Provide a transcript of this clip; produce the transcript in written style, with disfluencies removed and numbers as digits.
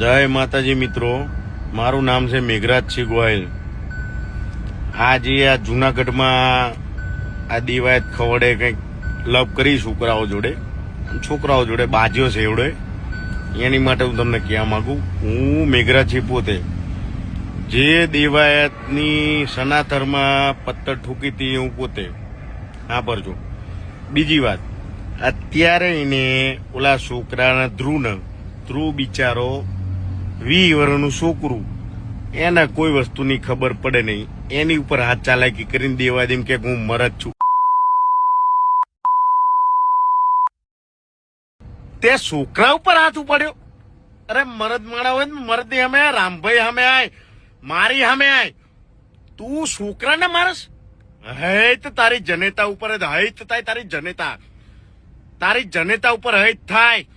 જય માતાજી મિત્રો, મારું નામ છે મેઘરાજસિંહ ગોહિલ। આજે આ જુનાગઢમાં આ દિવાયત ખવડે કંઈક લવ કરી છોકરાઓ જોડે બાજ્યો છે એવડે, એની માટે હું તમને કહેવા માંગુ। હું મેઘરાજસિંહ પોતે જે દેવાયતની સનાતરમાં પત્તર ઠૂકી હતી હું પોતે સાંભળજો। બીજી વાત, અત્યારે એને ઓલા છોકરાના ધ્રુવ બિચારો 20 વર્ષનું છોકરું, એને કોઈ વસ્તુની ખબર પડે નહીં, એની ઉપર હાથ ચાલાકી કરીને દેવા દેમ કે હું મરદ છું। તે છોકરા ઉપર હાથ ઉપાડ્યો? અરે મરદ માણા હોય ને મરદ હમે રામભાઈ હમે આય, મારી હમે આય, તું છોકરાને મારસ? હૈત તારી જનેતા ઉપર હૈત થાય, તારી જનેતા ઉપર હૈત થાય।